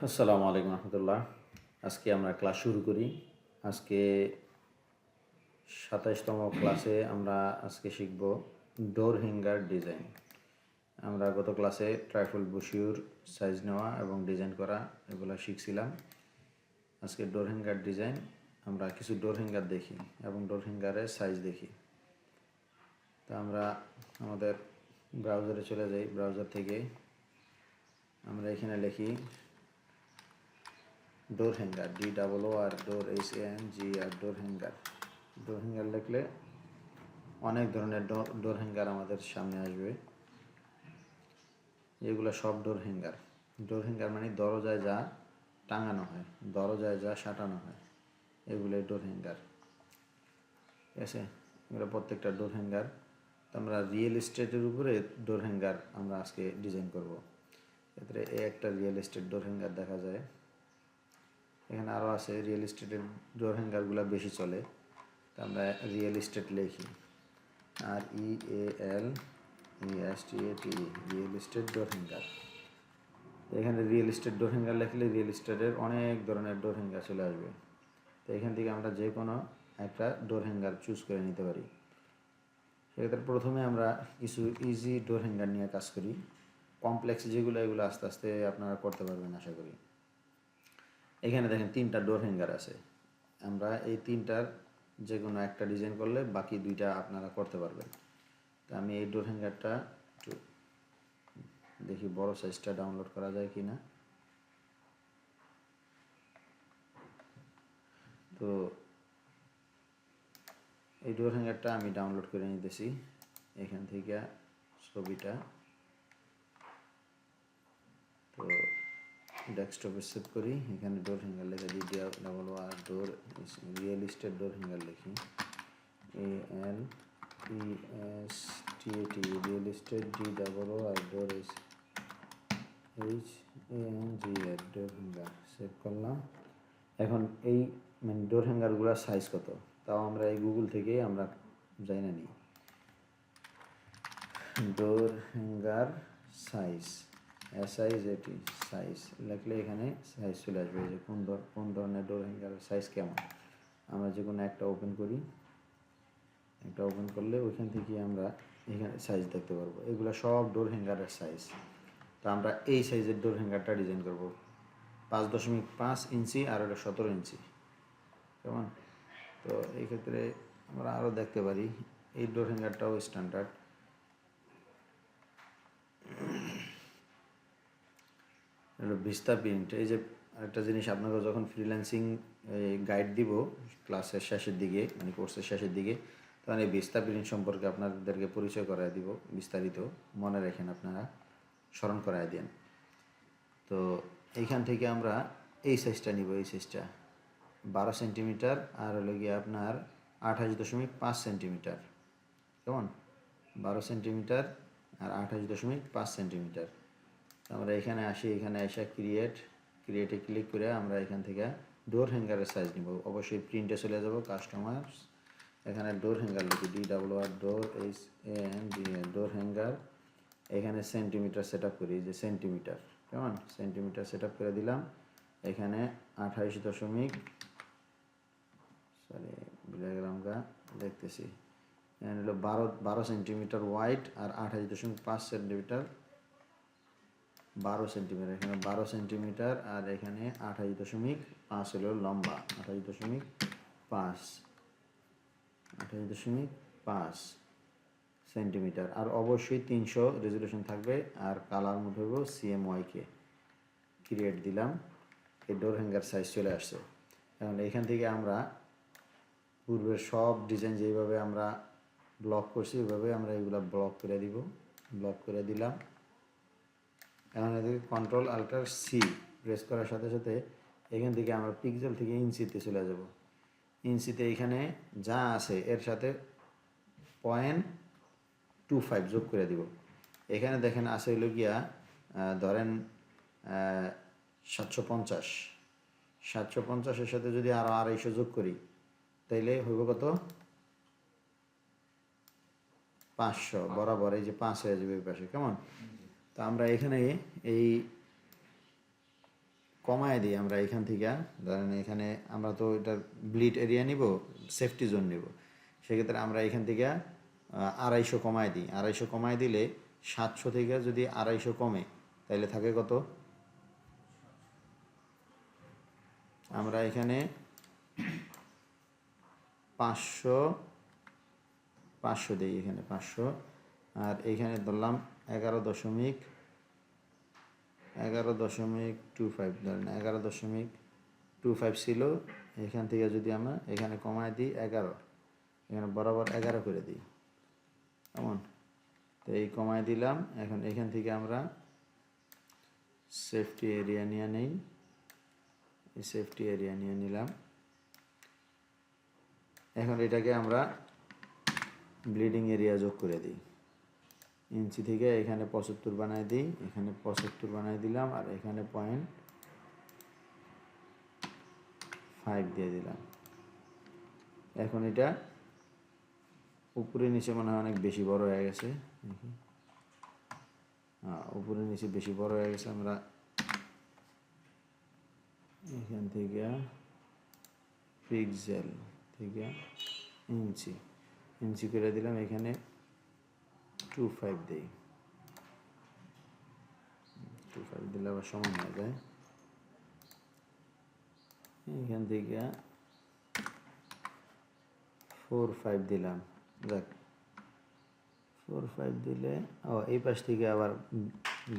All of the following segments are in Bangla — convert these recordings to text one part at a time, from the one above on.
আসসালামু আলাইকুম রহমতুল্লাহ। আজকে আমরা ক্লাস শুরু করি। আজকে 27তম ক্লাসে আমরা আজকে শিখব ডোর হ্যাঙ্গার ডিজাইন। আমরা গত ক্লাসে ট্রাইফল বুশিউর সাইজ নেওয়া এবং ডিজাইন করা এগুলো শিখছিলাম। আজকে ডোর হ্যাঙ্গার ডিজাইন আমরা কিছু ডোর হ্যাঙ্গার দেখি এবং ডোর হ্যাঙ্গারের সাইজ দেখি। তা আমরা আমাদের ব্রাউজারে চলে যাই। ব্রাউজার থেকে আমরা এখানে লিখি ডোর হ্যাঙ্গার, DOOR ডোর HANGR ডোর হ্যাঙ্গার। ডোর হ্যাঙ্গার লিখলে অনেক ধরনের ডোর হ্যাঙ্গার আমাদের সামনে আসবে। এগুলো সব ডোর হ্যাঙ্গার। ডোর হ্যাঙ্গার মানে দরজায় যা টাঙানো হয়, দরজায় যা সাঁটানো হয়, এগুলোই ডোর হ্যাঙ্গার। ঠিক আছে, এগুলো প্রত্যেকটা ডোর হ্যাঙ্গার। আমরা রিয়েল এস্টেটের উপরে ডোর হ্যাঙ্গার আমরা আজকে ডিজাইন করব। এতে একটা রিয়েল এস্টেট ডোর হ্যাঙ্গার দেখা যায়। এখানে আরও আছে, রিয়েল এস্টেটের ডোর হ্যাঙ্গারগুলো বেশি চলে। তা আমরা রিয়েল এস্টেট লিখি, REALESTATE রিয়েল এস্টেট ডোর হ্যাঙ্গার। এখানে রিয়েল এস্টেট ডোর হ্যাঙ্গার লিখলে রিয়েল এস্টেটের অনেক ধরনের ডোর হ্যাঙ্গার চলে আসবে। তো এখান থেকে আমরা যে কোনো একটা ডোর হ্যাঙ্গার চুজ করে নিতে পারি। সেক্ষেত্রে প্রথমে আমরা কিছু ইজি ডোর হ্যাঙ্গার নিয়ে কাজ করি। কমপ্লেক্স যেগুলো, এগুলো আস্তে আস্তে আপনারা করতে পারবেন আশা করি। এখানে দেখেন 3টা ডোর হ্যাঙ্গার আছে। আমরা এই 3টার যে কোনো একটা ডিজাইন করলে বাকি 2টা আপনারা করতে পারবেন। তো আমি এই ডোর হ্যাঙ্গারটা একটু দেখি বড় সাইজটা ডাউনলোড করা যায় কি না। তো এই ডোর হ্যাঙ্গারটা আমি ডাউনলোড করে নিতেছি এখান থেকে ছবিটা। তো ডেস্কটপে সেভ করি। এখানে ডোর হ্যাঙ্গার লেখা দিই, DOOR ডোর রিয়েল এস্টেট ডোর হ্যাঙ্গার লিখি, ALESTATE রিয়েল এস্টেট DOOR ডোর HANGR ডোর হ্যাঙ্গার সেভ করলাম। এখন এই মানে ডোর হ্যাঙ্গারগুলোর সাইজ কত, তাও আমরা এই গুগল থেকে আমরা জানি নিই। ডোর হ্যাঙ্গার সাইজ, SIZE সাইজ লিখলে এখানে সাইজ চলে আসবে, যে কোন ধরনের ডোর হ্যাঙ্গারের সাইজ কেমন। আমরা যে কোনো একটা ওপেন করি, একটা ওপেন করলে ওইখান থেকে আমরা এখানে সাইজ দেখতে পারবো। এগুলো সব ডোর হ্যাঙ্গারের সাইজ। তো আমরা এই সাইজের ডোর হ্যাঙ্গারটা ডিজাইন করব। 5.5 ইঞ্চি আর ওটা 17 ইঞ্চি, কেমন। তো এই ক্ষেত্রে আমরা আরও দেখতে পারি, এই ডোর হ্যাঙ্গারটাও স্ট্যান্ডার্ড। ভিস্তা প্রিন্ট, এই যে একটা জিনিস আপনাকে যখন ফ্রিল্যান্সিং গাইড দিব ক্লাসের শেষের দিকে, মানে কোর্সের শেষের দিকে, তখন এই ভিস্তা প্রিন্ট সম্পর্কে আপনাদেরকে পরিচয় করায় দিব বিস্তারিত। মনে রাখেন, আপনারা স্মরণ করায় দেন। তো এইখান থেকে আমরা এই সাইজটা নিব, এই সাইজটা 12 সেন্টিমিটার আর হলো গিয়ে আপনার 28.5 সেন্টিমিটার, কেমন। 12 সেন্টিমিটার আর 28.5 সেন্টিমিটার। আমরা এখানে আসি, এখানে এসে ক্রিয়েটে ক্লিক করে আমরা এখান থেকে ডোর হ্যাঙ্গারের সাইজ নিব। অবশ্যই প্রিন্টে চলে যাব, কাস্টমার্স, এখানে ডোর হ্যাঙ্গার লিখি, DOOR ডোর HANGR ডোর হ্যাঙ্গার। এখানে সেন্টিমিটার সেট আপ করি, যে সেন্টিমিটার, কেমন, সেন্টিমিটার সেট আপ করে দিলাম। এখানে 28 বিলোগ্রামটা দেখতেছি, এখানে হলো 12 সেন্টিমিটার ওয়াইড আর 28.5 সেন্টিমিটার, 12 সেন্টিমিটার। এখানে 12 সেন্টিমিটার আর এখানে 28.5 হলো লম্বা, 28.5 সেন্টিমিটার। আর অবশ্যই 300 রেজলিউশন থাকবে। আর কালার মোড হইব CMYK। ক্রিয়েট দিলাম, এই ডোর হ্যাঙ্গার সাইজ চলে আসছে। এখন এখান থেকে আমরা পূর্বের সব ডিজাইন যেভাবে আমরা ব্লক করছি ওইভাবে আমরা এগুলো ব্লক করে দিব। ব্লক করে দিলাম। এখন এদিকে Ctrl+Alt+C প্রেস করার সাথে সাথে এখান থেকে আমরা পিক্সেল থেকে ইঞ্চিতে চলে যাব। ইঞ্চিতে এখানে যা আছে এর সাথে 0.25 যোগ করে দিব। এখানে দেখেন আছে হলো গিয়া ধরেন 750-750-এর সাথে যদি আরও 250 যোগ করি তাইলে হইব কত, 500 বরাবর, এই যে 5 হয়ে যাবে এই পাশে, কেমন। তো আমরা এখানে এই কমায় দিই আমরা এখান থেকে, ধরেন এখানে আমরা তো এটার ব্লিড এরিয়া নিব, সেফটি জোন নিব, সেক্ষেত্রে আমরা এখান থেকে 250 কমায় দিই। 250 কমায় দিলে 700 থেকে যদি 250 কমে তাহলে থাকে কত? আমরা এখানে 500 দিই, এখানে 500, আর এইখানে ধরলাম 11.25 ধরেন, 11.25 ছিল। এখান থেকে যদি আমরা এখানে কমায় দিই 11, এখানে বরাবর 11 করে দিই, কেমন? তো এই কমায় দিলাম। এখন এখান থেকে আমরা সেফটি এরিয়া নিয়ে নেই, এই সেফটি এরিয়া নিয়ে নিলাম। এখন এটাকে আমরা ব্লিডিং এরিয়া যোগ করে দিই, ইঞ্চি থেকে এখানে 75 বানাই দিই, এখানে 75 বানাই দিলাম, আর এখানে 0.5 দিয়ে দিলাম। এখন এটা উপরে নিচে মনে হয় অনেক বেশি বড় হয়ে গেছে, উপরে নিচে বেশি বড় হয়ে গেছে। আমরা এখান থেকে পিক্সেল থেকে ইঞ্চি করে দিলাম, এখানে 25 দিই, 25 দিলে আবার সমান হয়ে যায়। এখান থেকে 4.5 দিলাম, দেখ 4.5 দিলে এই পাশ থেকে আবার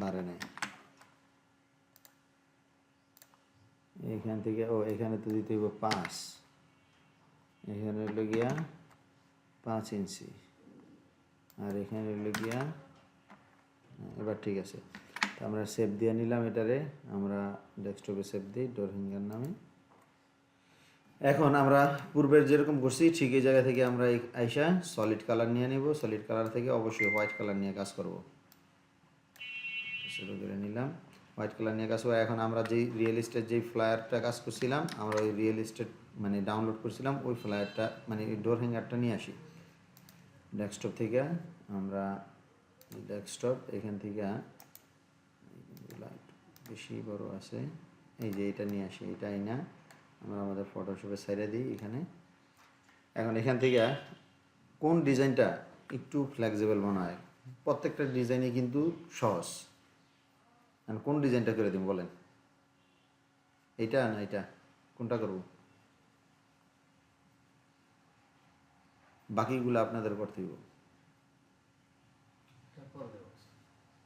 বাড়ে নাই, এখান থেকে এখানে তো দিতে হইব 5, এখানে হলো গিয়া 5 ইঞ্চি, আর এখানে হলো গিয়া, এবার ঠিক আছে। তো আমরা সেভ দিয়ে নিলাম, এটারে আমরা ডেস্কটপে সেভ দিই ডোর হ্যাঙ্গার নামে। এখন আমরা পূর্বের যেরকম করছি ঠিক এই জায়গা থেকে আমরা আইসা সলিড কালার নিয়ে নিব, সলিড কালার থেকে অবশ্যই হোয়াইট কালার নিয়ে কাজ করব। শুরু করে নিলাম, হোয়াইট কালার নিয়ে কাজ করবো। এখন আমরা যেই রিয়েল এস্টেট যেই ফ্লায়ারটা কাজ করছিলাম, আমরা ওই রিয়েল এস্টেট মানে ডাউনলোড করছিলাম, ওই ফ্লায়ারটা মানে ডোর হ্যাঙ্গারটা নিয়ে আসি ডেস্কটপ থেকে। আমরা ডেস্কটপ এখান থেকে বেশি বড় আছে, এই যে এটা নিয়ে আসি, এটাই না আমরা আমাদের ফটোশপে সাইডে দিই এখানে। এখন এখান থেকে কোন ডিজাইনটা একটু ফ্লেক্সিবল মনে হয়, প্রত্যেকটা ডিজাইনই কিন্তু সহজ, কোন ডিজাইনটা করে দিন বলেন? এইটা না এটা, কোনটা করব? বাকিগুলো আপনাদের করতে হইব,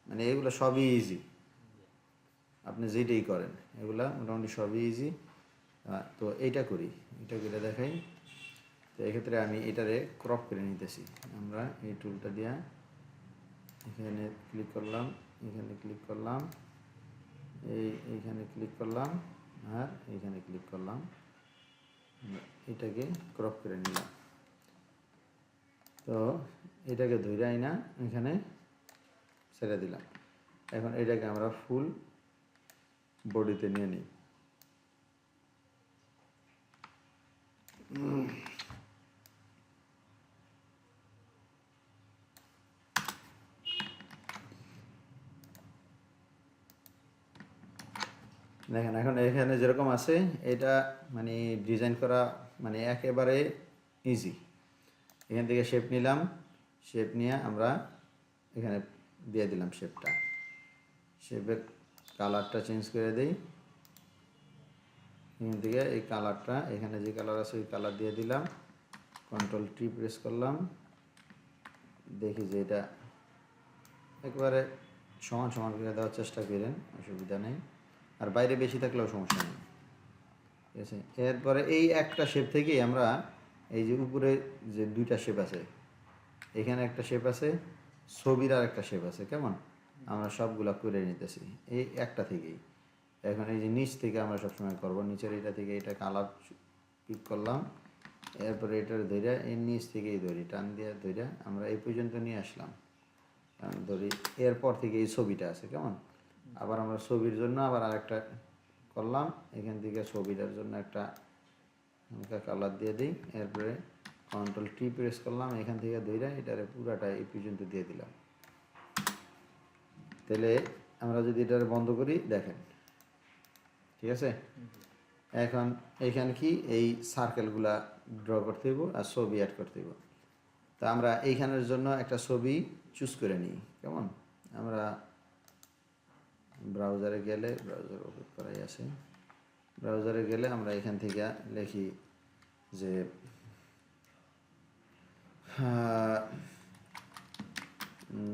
মানে এগুলো সবই ইজি, আপনি যেটাই করেন এগুলা মোটামুটি সবই ইজি। তো এইটা করি, এটা করে দেখাই। তো এক্ষেত্রে আমি এটারে ক্রপ করে নিতেছি। আমরা এই টুলটা দিয়া এখানে ক্লিক করলাম, এখানে ক্লিক করলাম, এইখানে ক্লিক করলাম, আর এইখানে ক্লিক করলাম, এটাকে ক্রপ করে নিলাম। তো এটাকে ধইরাই না এখানে ছেড়ে দিলাম। এখন এটাকে আমরা ফুল বডিতে নিয়ে নিই। দেখেন এখন এখানে যেরকম আছে এটা মানে ডিজাইন করা মানে একেবারে ইজি। এখান থেকে শেপ নিলাম, শেপ নিয়ে আমরা এখানে দিয়ে দিলাম শেপটা, শেপের কালারটা চেঞ্জ করে দিই। এখান থেকে এই কালারটা এখানে যে কালার আছে ওই কালার দিয়ে দিলাম, Ctrl+T প্রেস করলাম, দেখি যে এটা একবারে সমান সমান করে দেওয়ার চেষ্টা করেন, অসুবিধা নেই, আর বাইরে বেশি থাকলেও সমস্যা নেই, ঠিক আছে। এরপরে এই একটা শেপ থেকেই আমরা এই যে উপরে যে দুইটা শেপ আছে, এখানে একটা শেপ আছে, ছবির আর একটা শেপ আছে, কেমন? আমরা সবগুলা করে নিতেছি এই একটা থেকেই। এখন এই যে নিচ থেকে আমরা সবসময় করবো, নিচের এটা থেকে এটা কালার পিক করলাম, এরপরে এটার ধৈর্য এই নিচ থেকেই ধরি, টান দিয়ে ধৈর্য আমরা এই পর্যন্ত নিয়ে আসলাম, ধরি। এরপর থেকে এই ছবিটা আছে, কেমন? আবার আমরা ছবির জন্য আবার আরেকটা করলাম, এখান থেকে ছবিটার জন্য একটা হালকা কালার দিয়ে দিই, এরপরে Ctrl+T প্রেস করলাম, এখান থেকে ধইরা এটারে পুরাটা এই পর্যন্ত দিয়ে দিলাম। তাহলে আমরা যদি এটারে বন্ধ করি দেখেন ঠিক আছে। এখন এইখানে কি এই সার্কেলগুলা ড্র করতে হইব আর ছবি অ্যাড করতে হইব। তো আমরা এইখানের জন্য একটা ছবি চুজ করে নিই, কেমন? আমরা ব্রাউজারে গেলে, ব্রাউজার ওপেন করাই আছে, ব্রাউজারে গেলে আমরা এখান থেকে লিখি যে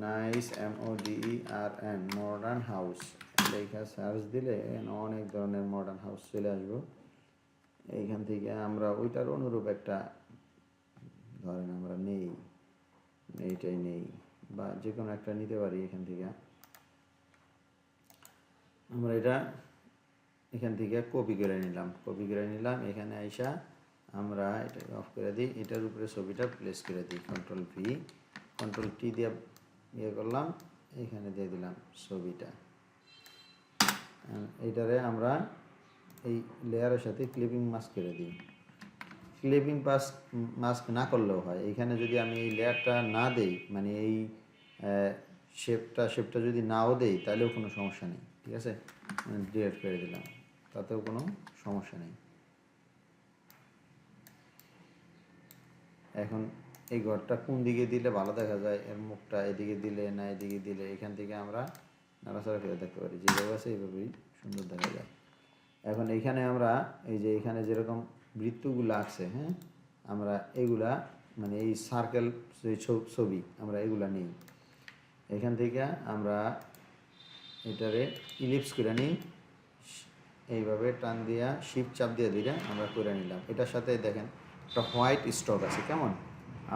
নাইস MODERN মডার্ন হাউস লেখা সার্চ দিলে অনেক ধরনের মডার্ন হাউস চলে আসবো। এইখান থেকে আমরা ওইটার অনুরূপ একটা ধরেন আমরা নেই, এইটাই নেই বা যে কোনো একটা নিতে পারি। এখান থেকে আমরা এটা এখান থেকে কপি করে নিলাম, এখানে আইসা আমরা এটা অফ করে দিই, এটার উপরে ছবিটা প্লেস করে দিই, কন্ট্রোল T দিয়ে ইয়ে করলাম, এখানে দিয়ে দিলাম ছবিটা। এইটারে আমরা এই লেয়ারের সাথে ক্লিপিং মাস্ক করে দিই। ক্লিপিং মাস্ক না করলেও হয়, এইখানে যদি আমি এই লেয়ারটা না দেই, মানে এই শেপটা যদি নাও দেই তাহলেও কোনো সমস্যা নেই, ঠিক আছে। ডিলিট করে দিলাম, তাতেও কোনো সমস্যা নেই। এখন এই ঘরটা কোন দিকে দিলে ভালো দেখা যায়, এর মুখটা এদিকে দিলে না এদিকে দিলে, এখান থেকে আমরা নাড়াচাড়া করে দেখতে পারি, যেভাবে আছে এইভাবেই সুন্দর দেখা যায়। এখন এইখানে আমরা এই যে এখানে যেরকম বৃত্তগুলো আছে, হ্যাঁ, আমরা এগুলা মানে এই সার্কেল যে ছবি আমরা এগুলা নিই, এখান থেকে আমরা এটারে ইলিপস করে নিই, এইভাবে টান দিয়া শিফট চাপ দিয়ে দিলে আমরা করে নিলাম। এটার সাথে দেখেন একটা হোয়াইট স্ট্রোক আছে, কেমন?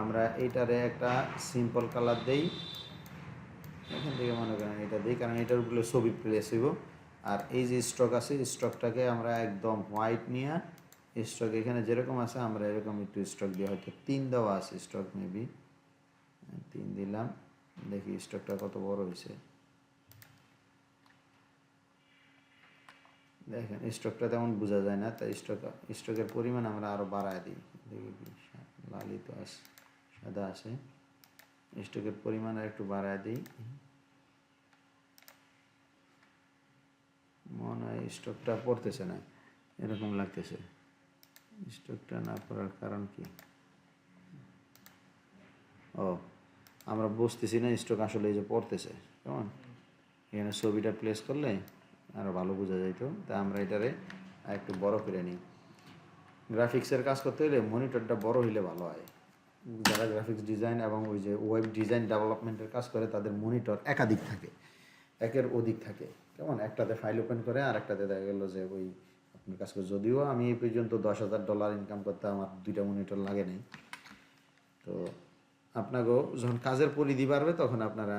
আমরা এইটারে একটা সিম্পল কালার দেই, এখান থেকে মনে করেন এটা দিই, কারণ এটার উপরে ছবি প্লেস হইব। আর এই যে স্ট্রোক আছে, স্ট্রোকটাকে আমরা একদম হোয়াইট নিয়ে, স্ট্রোক এখানে যেরকম আছে আমরা এরকম একটু স্ট্রোক দিয়ে, হয়তো 3 দেওয়া আছে স্ট্রোক, মেবি 3 দিলাম। দেখি স্ট্রোকটা কত বড় হয়েছে, দেখেন স্ট্রোকটা তেমন বোঝা যায় না, তাই স্ট্রোকের পরিমাণ আমরা আরও বাড়ায় দিই। দেখি লালই তো আছে, সাদা আছে, স্ট্রোকের পরিমাণ আর একটু বাড়ায় দিই। মনে হয় স্ট্রোকটা পড়তেছে না, এরকম লাগতেছে। স্ট্রোকটা না পড়ার কারণ কি? ও, আমরা বুঝতেছি না স্ট্রোক আসলে এই যে পড়তেছে, কেমন? এখানে ছবিটা প্লেস করলে আরও ভালো বোঝা যাইতো। তা আমরা এটারে একটু বড় করে নিই। গ্রাফিক্সের কাজ করতে হলে মনিটরটা বড় হইলে ভালো হয়। যারা গ্রাফিক্স ডিজাইন এবং ওই যে ওয়েব ডিজাইন ডেভেলপমেন্টের কাজ করে তাদের মনিটর একাধিক থাকে, একের অধিক থাকে, কেমন? একটাতে ফাইল ওপেন করে আর একটাতে দেখা গেলো যে ওই আপনার কাজ করে। যদিও আমি এই পর্যন্ত $10,000 ইনকাম করতে আমার 2টা মনিটর লাগে নাই। তো আপনাকেও যখন কাজের পরিধি বাড়বে তখন আপনারা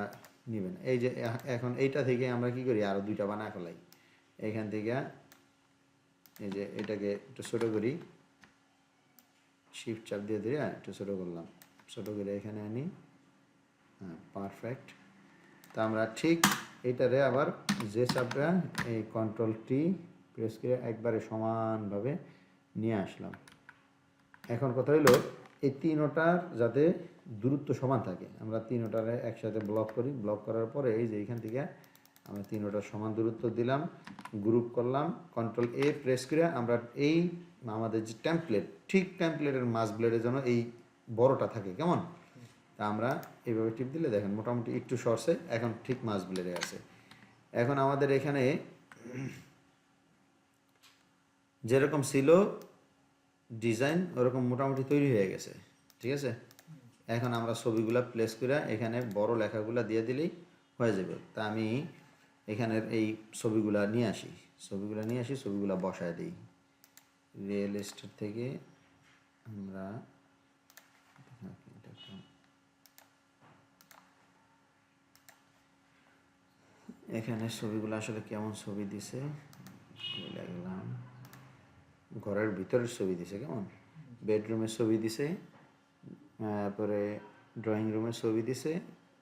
নেবেন। এই যে এখন এইটা থেকে আমরা কি করি, আরও 2টা বানায় ফেলাই। এইখান থেকে এই যে এটাকে একটু ছোটো করি, শিফট চাপ দিয়ে দিয়ে একটু ছোটো করলাম, ছোটো করে এখানে আনি, হ্যাঁ, পারফেক্ট। তা আমরা ঠিক এইটারে আবার যে চাপটা এই কন্ট্রোল T প্রেস করে একবারে সমানভাবে নিয়ে আসলাম। এখন কথা হইল এই তিনোটার যাতে দূরত্ব সমান থাকে, আমরা তিনোটারে একসাথে ব্লক করি। ব্লক করার পরে এই যে এইখান থেকে আমরা তিনোটার সমান দূরত্ব দিলাম, গ্রুপ করলাম, কন্ট্রোল A প্রেস করে আমরা এই আমাদের যে টেমপ্লেট, ঠিক টেমপ্লেটের মাস ব্লেডের জন্য এই বড়টা থাকে, কেমন? তা আমরা এইভাবে টিপ দিলে দেখেন মোটামুটি একটু সরছে, এখন ঠিক মাস ব্লেডে আছে। এখন আমাদের এখানে যেরকম ছিল ডিজাইন ওরকম মোটামুটি তৈরি হয়ে গেছে, ঠিক আছে। এখন আমরা ছবিগুলা প্লেস করে এখানে বড় লেখাগুলা দিয়ে দিলেই হয়ে যাবে। তা আমি এখানের এই ছবিগুলা নিয়ে আসি, ছবিগুলা বসায় দিই। রিয়েল এস্টেট থেকে আমরা এখানে ছবিগুলো আসলে কেমন ছবি দিছে লাগলাম, ঘরের ভিতরের ছবি দিছে, কেমন? বেডরুমের ছবি দিছে, তারপরে ড্রয়িং রুমের ছবি দিছে,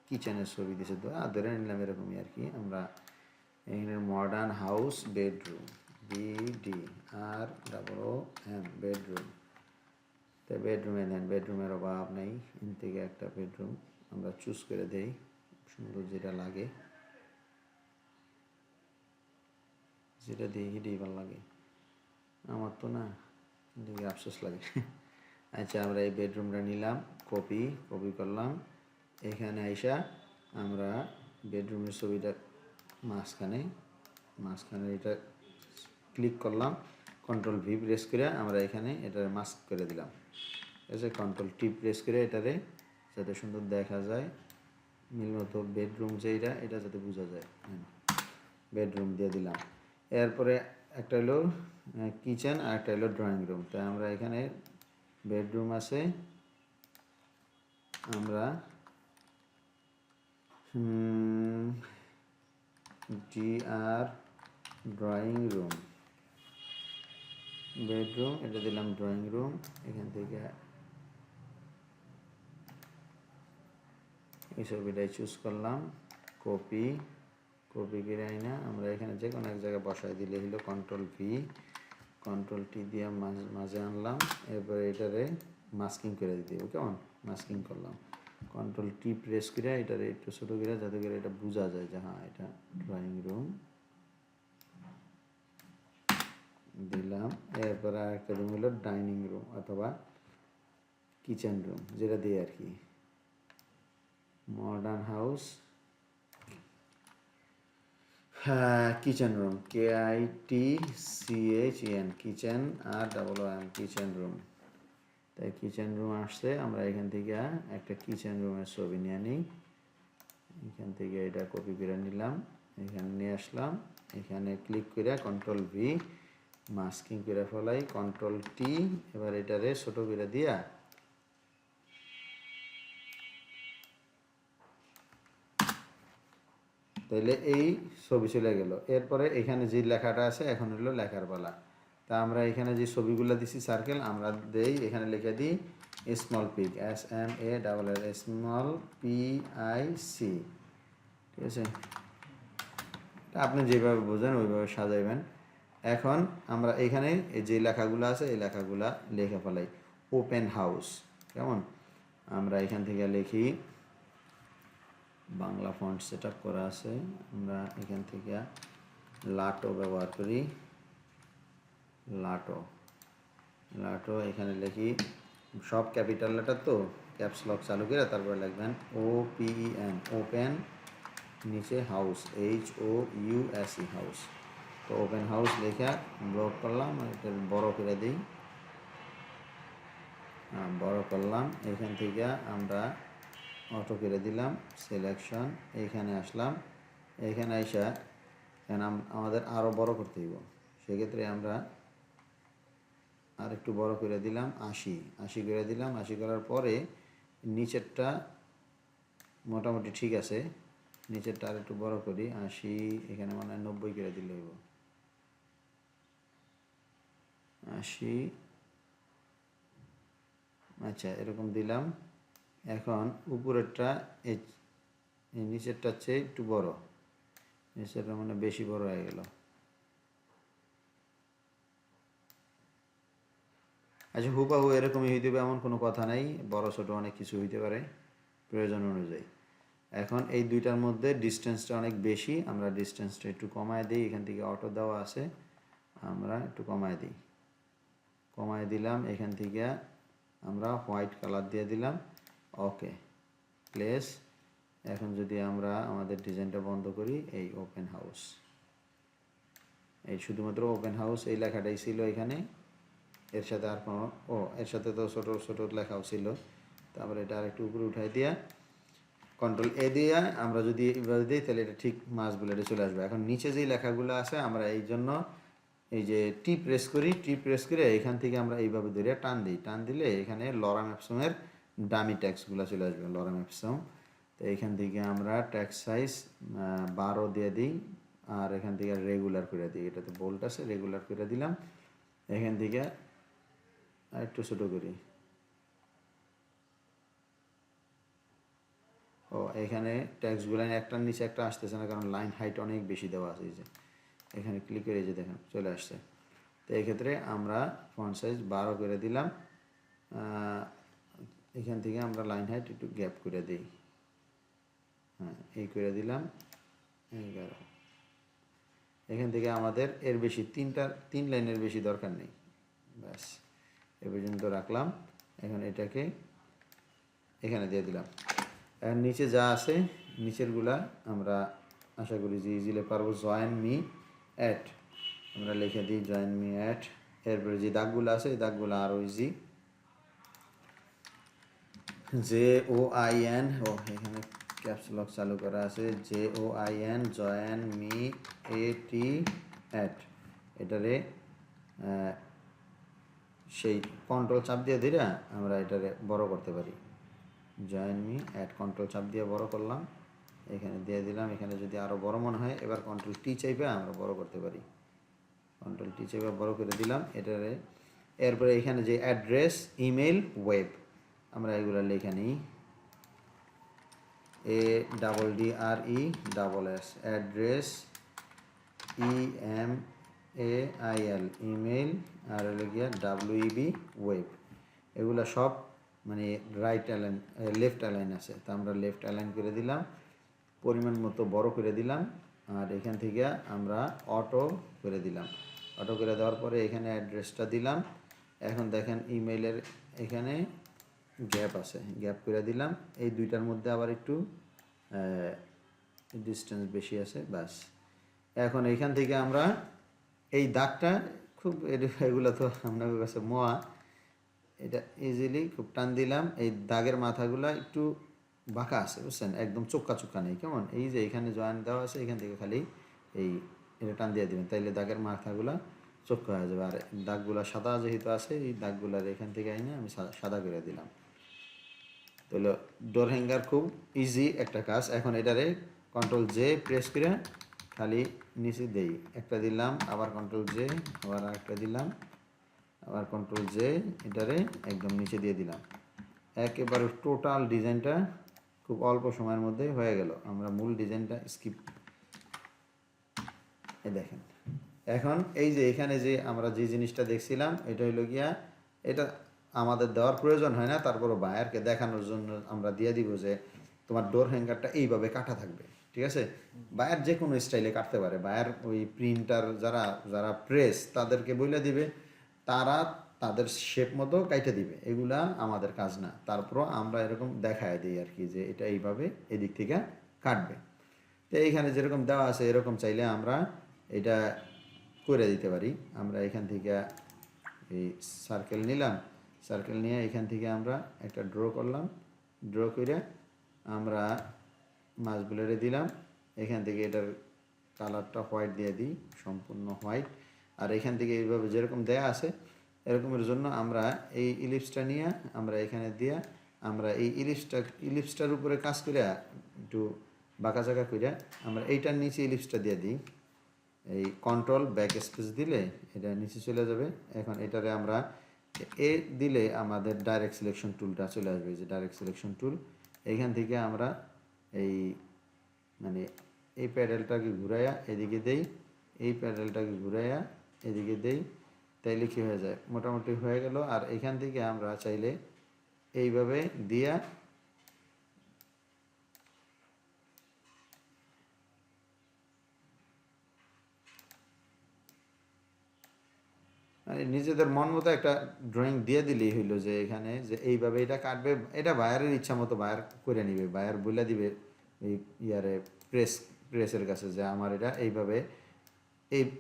কিচেনের ছবি দিছে। তো ধরে নিলাম এরকমই আর কি। আমরা এখানে modern house bedroom, BDROOM bedroom, তো বেডরুমে নেন, বেডরুমের অভাব নেই। এখান থেকে একটা বেডরুম আমরা চুজ করে দেই, সুন্দর যেটা লাগে, যেটা দিয়ে হিটেই ভালো লাগে, আমার তো না, দেখে আফসোস লাগে। আচ্ছা, আমরা এই বেডরুমটা নিলাম, কপি করলাম। এখানে আইসা আমরা বেডরুমের ছবিটা মাঝখানে এটা ক্লিক করলাম, কন্ট্রোল ভি প্রেস করে আমরা এখানে এটা মাস্ক করে দিলাম। ঠিক আছে, কন্ট্রোল টি প্রেস করে এটারে যাতে সুন্দর দেখা যায়, মিলমতো বেডরুম যেটা এটা যাতে বোঝা যায়, বেডরুম দিয়ে দিলাম। এরপরে একটা হলো কিচেন আর একটা হলো ড্রয়িং রুম। তাই আমরা এখানে বেডরুম আছে, আমরা আর ড্রয়িং রুম, বেডরুম এটা দিলাম, ড্রয়িং রুম। এখান থেকে এই ছবিটাই চুজ করলাম, কপি করে আইনা আমরা এখানে যে কোনো এক জায়গায় বসাই দিলে হলো কন্ট্রোল ভি, কন্ট্রোল টি দিয়ে মাঝে আনলাম। এরপরে এটারে মাস্কিং করে দিতে হবে, কেমন মাস্কিং করলাম, কন্ট্রোল টি প্রেস করে এটারে একটু ছোটো করে যাতে করে এটা বোঝা যায় যে হ্যাঁ এটা ড্রয়িং রুম দিলাম। এরপরে আরেকটা রুম হলো ডাইনিং রুম অথবা কিচেন রুম, যেটা দিয়ে আর কি modern house kitchen room, KITCHEN kitchen আর OOM কিচেন রুম। তাই কিচেন রুম আসছে, আমরা এখান থেকে একটা কিচেন রুমের ছবি নিয়ে নিই। এখান থেকে এটা কপি করে নিলাম, এখানে নিয়ে আসলাম, এখানে ক্লিক করে কন্ট্রোল ভি মাস্কিং করে ফেলাই, কন্ট্রোল টি। এবার এটারে ছোটো করে দিয়া তাইলে এই ছবি চলে গেল। এরপরে এখানে যে লেখাটা আছে এখন হলো লেখার পালা। তা আমরা এখানে যে ছবিগুলো দিছি সার্কেল, আমরা দেই এখানে লিখে দিই small pic, SMALL small PIC। ঠিক আছে, আপনি যেভাবে বোঝেন ওইভাবে সাজাইবেন। এখন আমরা এখানে যে লেখাগুলো আছে এই লেখাগুলা লিখে ফেলাই, ওপেন হাউস। কেমন, আমরা এখান থেকে লিখি, বাংলা ফন্ট সেট আপ করা আছে, আমরা এখান থেকে লাটো ব্যবহার করি, লাটো এখানে লিখি সব ক্যাপিটাল লেটার, তো ক্যাপস লক চালু করে তারপরে লিখবেন OPEN, ওপেন, নিচে হাউস HOUSE হাউস। তো ওপেন হাউস লেখা ব্লক করলাম, এটা বড় করে দিই, বড় করলাম। এখান থেকে আমরা অটো করে দিলাম, সিলেকশন, এইখানে আসলাম, এইখানে আইসা এখানে আমাদের আরও বড় করতে হইব, সেক্ষেত্রে আমরা আর একটু বড় করে দিলাম, 80 করে দিলাম। 80 করার পরে নিচেরটা মোটামুটি ঠিক আছে, নিচেরটা আর একটু বড় করি, 80, এখানে মনে হয় 90 করে দিলে হইব, 80। আচ্ছা, এরকম দিলাম। এখন উপরেরটা এই নিচেরটার চেয়ে একটু বড়, নিচেরটা মানে বেশি বড় হয়ে গেল। আচ্ছা, হুবাহু এরকমই হইতে হবে এমন কোনো কথা নাই, বড় ছোট অনেক কিছু হইতে পারে প্রয়োজন অনুযায়ী। এখন এই দুইটার মধ্যে ডিস্টেন্সটা অনেক বেশি, আমরা ডিস্টেন্সটা একটু কমায় দিই, এখান থেকে অটো দেওয়া আছে, আমরা একটু কমায় দিলাম। এখান থেকে আমরা হোয়াইট কালার দিয়ে দিলাম, ওকে, প্লেস। এখন যদি আমরা আমাদের ডিজাইনটা বন্ধ করি, এই ওপেন হাউস, এই শুধুমাত্র ওপেন হাউস এই লেখাটাই ছিল এখানে, এর সাথে আর কোনো, এর সাথে তো ছোটো ছোটো লেখাও ছিল। তারপরে এটা আর একটু উপরে উঠাই দিয়া কন্ট্রোল A দিয়ে আমরা যদি এভাবে দিই তাহলে এটা ঠিক মাস বুলেটে চলে আসবে। এখন নিচে যেই লেখাগুলো আছে আমরা এই জন্য এই যে টি প্রেস করে এখান থেকে আমরা এইভাবে ধরে টান দিলে এখানে লরাম এপসমের ডামি ট্যাক্সগুলো চলে আসবে, লরাম এপসম। তো এখান থেকে আমরা ট্যাক্স সাইজ 12 দিয়ে দিই, আর এখান থেকে রেগুলার করে দিই, এটাতে বোল্ট আছে, রেগুলার করে দিলাম। এখান থেকে আর একটু ছোটো করি, এখানে ট্যাক্সগুলো একটার নিচে একটা আসতেছে না, কারণ লাইন হাইট অনেক বেশি দেওয়া আছে। এই যে এখানে ক্লিক করে, এই যে দেখেন চলে আসছে। তো এক্ষেত্রে আমরা ফন্ট সাইজ 12 করে দিলাম, এখান থেকে আমরা লাইন হাইট একটু গ্যাপ করে দিই, এই করে দিলাম 11। এখান থেকে আমাদের এর বেশি 3 লাইনের বেশি দরকার নেই। ব্যাস এ পর্যন্ত রাখলাম। এখন এটাকে এখানে দিয়ে দিলাম। এখন নিচে যা আছে নিচেরগুলা আমরা আশা করি যে ইজিলি পারবো। জয়েন মি অ্যাট আমরা লিখে দিই জয়েন মি অ্যাট। এরপরে যে দাগগুলো আছে এই দাগগুলো আরও ইজি। JOIN এখানে ক্যাপস লক চালু করা আছে। JOIN জয়েন মি এটি অ্যাট এটারে সেই কন্ট্রোল চাপ দিয়ে দিলে আমরা এটারে বড় করতে পারি। জয়েন মি অ্যাট কন্ট্রোল চাপ দিয়ে বড় করলাম, এখানে দিয়ে দিলাম। এখানে যদি আরও বড় মনে হয় এবার কন্ট্রোল টি চাইবে আমরা বড় করতে পারি। কন্ট্রোল টি চাইবে বড় করে দিলাম এটারে। এরপরে এখানে যে অ্যাড্রেস, ইমেল, ওয়েব আমরা এগুলো লিখে নিই। ADDRESS অ্যাড্রেস, EMAIL ইমেল, আর হলো গিয়া WEB ওয়েব। এগুলো সব মানে রাইট অ্যালাইন লেফট অ্যালাইন আছে, তো আমরা লেফট অ্যালাইন করে দিলাম, পরিমাণ মতো বড় করে দিলাম। আর এখান থেকে আমরা অটো করে দিলাম। অটো করে দেওয়ার পরে এখানে অ্যাড্রেসটা দিলাম। এখন দেখেন ইমেইলের এখানে গ্যাপ আছে, গ্যাপ করে দিলাম। এই দুইটার মধ্যে আবার একটু ডিস্টেন্স বেশি আছে। ব্যাস এখন এইখান থেকে আমরা এই দাগটা খুব এগুলো তো আপনার কাছে মোয়া, এটা ইজিলি খুব টান দিলাম। এই দাগের মাথাগুলো একটু বাঁকা আছে বুঝছেন, একদম চোক্কা চোক্কা নেই। কেমন এই যে এখানে জয়েন দেওয়া আছে এখান থেকে খালি এই এটা টান দিয়ে দেবেন, তাইলে দাগের মাথাগুলো চোক্কা হয়ে যাবে। আর দাগগুলো সাদা যেহেতু আছে এই দাগগুলার এখান থেকে আইনে আমি সাদা করে দিলাম। তাহলে ডোর হ্যাঙ্গার খুব ইজি একটা কাজ। এখন এটারে কন্ট্রোল জে প্রেস করে খালি নিচে দেই, একটা দিলাম, আবার কন্ট্রোল জে, আবার আরেকটা দিলাম, আবার কন্ট্রোল জে, এটারে একদম নিচে দিয়ে দিলাম। একেবারে টোটাল ডিজাইনটা খুব অল্প সময়ের মধ্যে হয়ে গেল। আমরা মূল ডিজাইনটা স্কিপ দেখেন। এখন এই যে এখানে যে আমরা যে জিনিসটা দেখছিলাম এটা হইল গিয়া, এটা আমাদের দেওয়ার প্রয়োজন হয় না, তারপরও বায়ারকে দেখানোর জন্য আমরা দিয়ে দিব যে তোমার ডোর হ্যাঙ্গারটা এইভাবে কাটা থাকবে। ঠিক আছে, বায়ার যে কোনো স্টাইলে কাটতে পারে। বায়ার ওই প্রিন্টার যারা যারা প্রেস তাদেরকে বলে দিবে, তারা তাদের শেপ মতো কাইটে দিবে, এগুলা আমাদের কাজ না। তারপরও আমরা এরকম দেখায় দিই আর কি যে এটা এইভাবে এদিক থেকে কাটবে। তো এইখানে যেরকম দেওয়া আছে এরকম চাইলে আমরা এটা করে দিতে পারি। আমরা এখান থেকে এই সার্কেল নিলাম, সার্কেল নিয়ে এখান থেকে আমরা একটা ড্র করলাম, ড্র করে আমরা মাছগুলোরে দিলাম। এখান থেকে এটার কালারটা হোয়াইট দিয়ে দিই, সম্পূর্ণ হোয়াইট। আর এখান থেকে এইভাবে যেরকম দেয়া আছে এরকমের জন্য আমরা এই ইলিপসটা নিয়ে আমরা এখানে দিয়ে আমরা এই ইলিপসটার উপরে কাজ করে একটু বাঁকা চাকা করে আমরা এইটার নিচে ইলিপসটা দিয়ে দিই। এই কন্ট্রোল ব্যাক স্পেস দিলে এটা নিচে চলে যাবে। এখন এটারে আমরা এ দিলে আমাদের ডাইরেক্ট সিলেকশন টুলটা চলে আসবে, যে ডাইরেক্ট সিলেকশন টুল। এইখান থেকে আমরা এই মানে এই প্যাডেলটাকে ঘুরাইয়া এদিকে দেই, এই প্যাডেলটাকে ঘুরাইয়া এদিকে দেই, তাইলে কী হয়ে যায়, মোটামুটি হয়ে গেল। আর এখান থেকে আমরা চাইলে এইভাবে দিয়া মানে নিজেদের মন মতো একটা ড্রয়িং দিয়ে দিলেই হইলো যে এখানে যে এইভাবে এটা কাটবে। এটা বায়ারের ইচ্ছা মতো বায়ার করে নিবে, বায়ার বলে দিবে এই ইয়ারে প্রেসের কাছে যে আমার এটা এইভাবে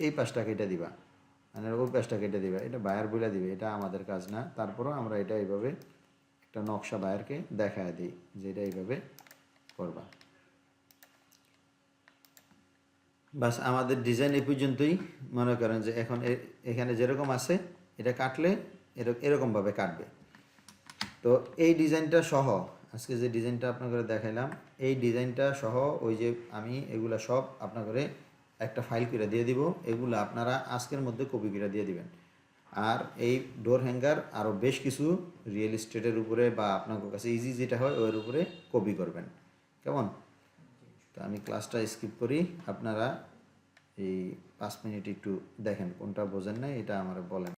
এই পাশটা কেটে দিবা, মানে ওই পাশটা কেটে দিবা, এটা বায়ার বলে দিবে, এটা আমাদের কাজ না। তারপরও আমরা এটা এইভাবে একটা নকশা বায়ারকে দেখায় দিই যে এটা এইভাবে করবা। বাস আমাদের ডিজাইন এই পর্যন্তই। মনে করেন যে এখন এখানে যেরকম আছে এটা কাটলে এরকমভাবে কাটবে। তো এই ডিজাইনটা সহ আজকে যে ডিজাইনটা আপনাকে দেখাইলাম এই ডিজাইনটা সহ ওই যে আমি এগুলা সব আপনাকে একটা ফাইল করে দিয়ে দিব, এগুলো আপনারা আজকের মধ্যে কপি করে দিয়ে দিবেন। আর এই ডোর হ্যাঙ্গার আরও বেশ কিছু রিয়েল এস্টেটের উপরে বা আপনার কাছে ইজি যেটা হয় ওর উপরে কপি করবেন, কেমন? তো আমি ক্লাসটা স্কিপ করি, আপনারা এই 5 মিনিট একটু দেখেন, কোনটা বোঝেন না এটা আমার বলেন।